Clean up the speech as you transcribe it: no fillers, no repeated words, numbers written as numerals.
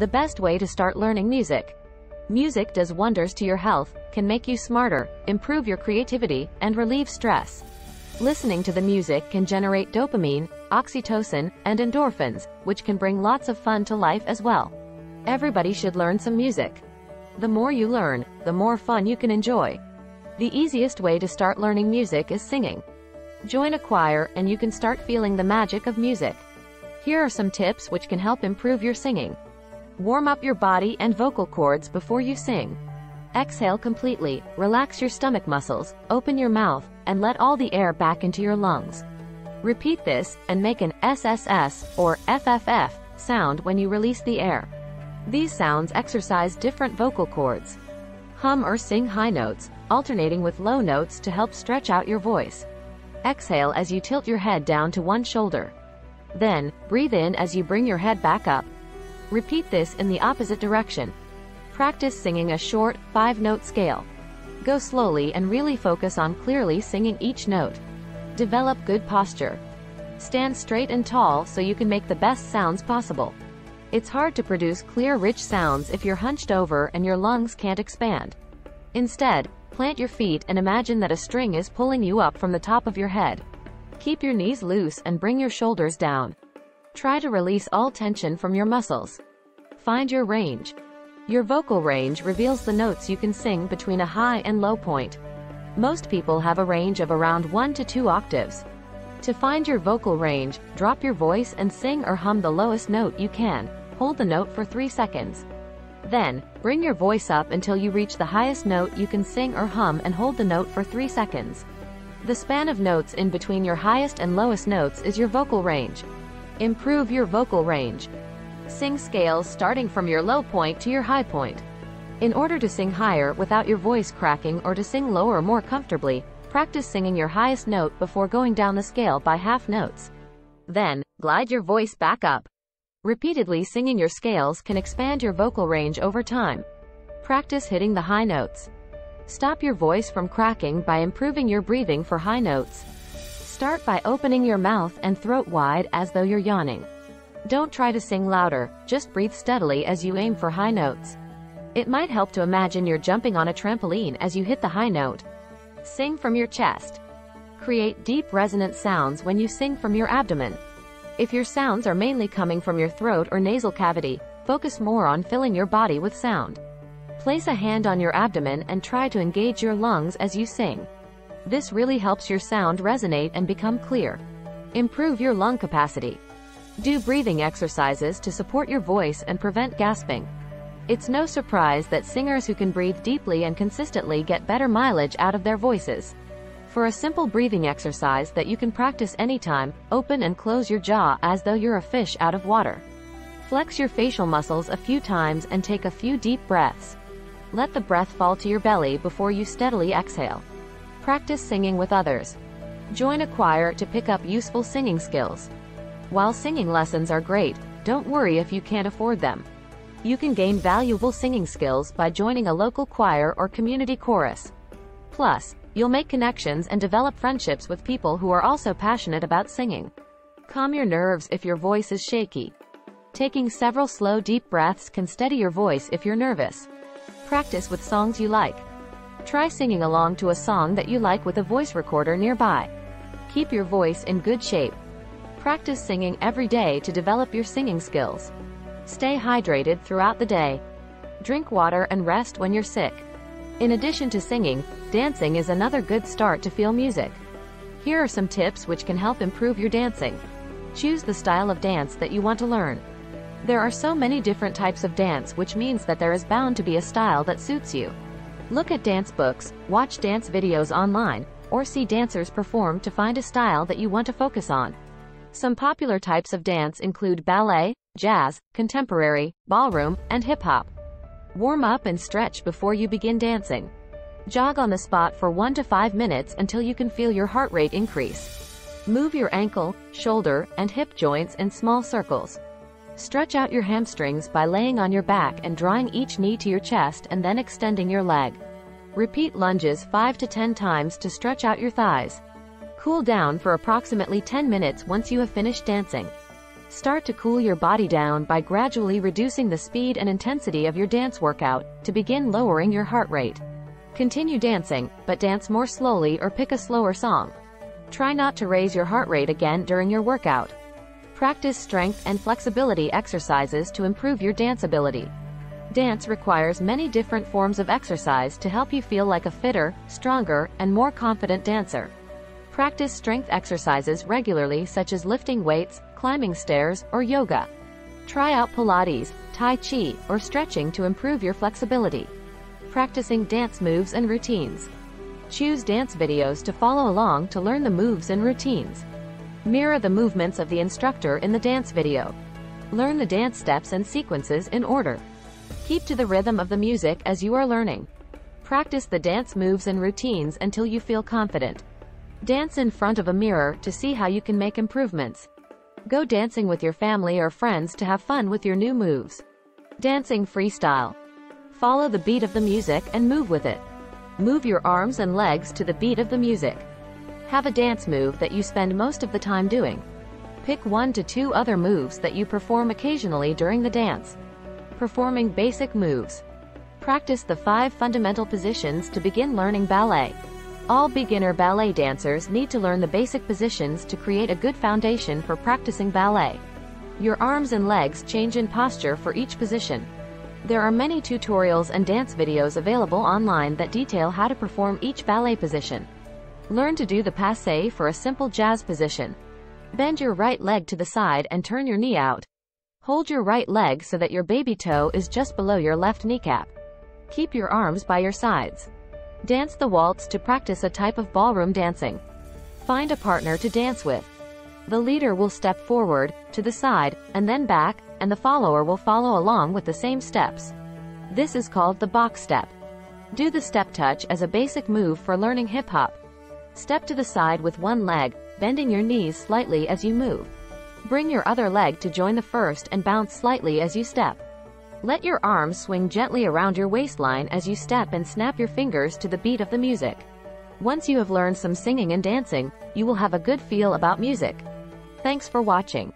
The best way to start learning music. Music does wonders to your health, can make you smarter, improve your creativity, and relieve stress. Listening to the music can generate dopamine, oxytocin, and endorphins, which can bring lots of fun to life as well. Everybody should learn some music. The more you learn, the more fun you can enjoy. The easiest way to start learning music is singing. Join a choir and you can start feeling the magic of music. Here are some tips which can help improve your singing. Warm up your body and vocal cords before you sing. Exhale completely, relax your stomach muscles, open your mouth, and let all the air back into your lungs. Repeat this, and make an SSS, or FFF, sound when you release the air. These sounds exercise different vocal cords. Hum or sing high notes, alternating with low notes to help stretch out your voice. Exhale as you tilt your head down to one shoulder. Then, breathe in as you bring your head back up. Repeat this in the opposite direction. Practice singing a short, 5-note scale. Go slowly and really focus on clearly singing each note. Develop good posture. Stand straight and tall so you can make the best sounds possible. It's hard to produce clear, rich sounds if you're hunched over and your lungs can't expand. Instead, plant your feet and imagine that a string is pulling you up from the top of your head. Keep your knees loose and bring your shoulders down. Try to release all tension from your muscles. Find your range. Your vocal range reveals the notes you can sing between a high and low point. Most people have a range of around 1 to 2 octaves. To find your vocal range, drop your voice and sing or hum the lowest note you can. Hold the note for 3 seconds. Then, bring your voice up until you reach the highest note you can sing or hum and hold the note for 3 seconds. The span of notes in between your highest and lowest notes is your vocal range. Improve your vocal range. Sing scales starting from your low point to your high point. In order to sing higher without your voice cracking or to sing lower more comfortably, practice singing your highest note before going down the scale by half notes. Then, glide your voice back up. Repeatedly singing your scales can expand your vocal range over time. Practice hitting the high notes. Stop your voice from cracking by improving your breathing for high notes. Start by opening your mouth and throat wide as though you're yawning. Don't try to sing louder, just breathe steadily as you aim for high notes. It might help to imagine you're jumping on a trampoline as you hit the high note. Sing from your chest. Create deep resonant sounds when you sing from your abdomen. If your sounds are mainly coming from your throat or nasal cavity, focus more on filling your body with sound. Place a hand on your abdomen and try to engage your lungs as you sing. This really helps your sound resonate and become clear. Improve your lung capacity. Do breathing exercises to support your voice and prevent gasping. It's no surprise that singers who can breathe deeply and consistently get better mileage out of their voices. For a simple breathing exercise that you can practice anytime, open and close your jaw as though you're a fish out of water. Flex your facial muscles a few times and take a few deep breaths. Let the breath fall to your belly before you steadily exhale. Practice singing with others. Join a choir to pick up useful singing skills. While singing lessons are great, don't worry if you can't afford them. You can gain valuable singing skills by joining a local choir or community chorus. Plus, you'll make connections and develop friendships with people who are also passionate about singing. Calm your nerves if your voice is shaky. Taking several slow, deep breaths can steady your voice if you're nervous. Practice with songs you like. Try singing along to a song that you like with a voice recorder nearby. Keep your voice in good shape. Practice singing every day to develop your singing skills. Stay hydrated throughout the day. Drink water and rest when you're sick. In addition to singing, dancing is another good start to feel music. Here are some tips which can help improve your dancing. Choose the style of dance that you want to learn. There are so many different types of dance, which means that there is bound to be a style that suits you. Look at dance books, watch dance videos online, or see dancers perform to find a style that you want to focus on. Some popular types of dance include ballet, jazz, contemporary, ballroom, and hip-hop. Warm up and stretch before you begin dancing. Jog on the spot for 1 to 5 minutes until you can feel your heart rate increase. Move your ankle, shoulder, and hip joints in small circles. Stretch out your hamstrings by laying on your back and drawing each knee to your chest and then extending your leg. Repeat lunges 5 to 10 times to stretch out your thighs. Cool down for approximately 10 minutes once you have finished dancing. Start to cool your body down by gradually reducing the speed and intensity of your dance workout to begin lowering your heart rate. Continue dancing, but dance more slowly or pick a slower song. Try not to raise your heart rate again during your workout. Practice strength and flexibility exercises to improve your dance ability. Dance requires many different forms of exercise to help you feel like a fitter, stronger, and more confident dancer. Practice strength exercises regularly, such as lifting weights, climbing stairs, or yoga. Try out Pilates, Tai Chi, or stretching to improve your flexibility. Practicing dance moves and routines. Choose dance videos to follow along to learn the moves and routines. Mirror the movements of the instructor in the dance video. Learn the dance steps and sequences in order. Keep to the rhythm of the music as you are learning. Practice the dance moves and routines until you feel confident. Dance in front of a mirror to see how you can make improvements. Go dancing with your family or friends to have fun with your new moves. Dancing freestyle. Follow the beat of the music and move with it. Move your arms and legs to the beat of the music. Have a dance move that you spend most of the time doing. Pick 1 to 2 other moves that you perform occasionally during the dance. Performing basic moves. Practice the 5 fundamental positions to begin learning ballet. All beginner ballet dancers need to learn the basic positions to create a good foundation for practicing ballet. Your arms and legs change in posture for each position. There are many tutorials and dance videos available online that detail how to perform each ballet position. Learn to do the passe for a simple jazz position. Bend your right leg to the side and turn your knee out. Hold your right leg so that your baby toe is just below your left kneecap. Keep your arms by your sides. Dance the waltz to practice a type of ballroom dancing. Find a partner to dance with. The leader will step forward, to the side, and then back, and the follower will follow along with the same steps. This is called the box step. Do the step touch as a basic move for learning hip-hop. Step to the side with one leg, bending your knees slightly as you move. Bring your other leg to join the first and bounce slightly as you step. Let your arms swing gently around your waistline as you step and snap your fingers to the beat of the music. Once you have learned some singing and dancing, you will have a good feel about music. Thanks for watching.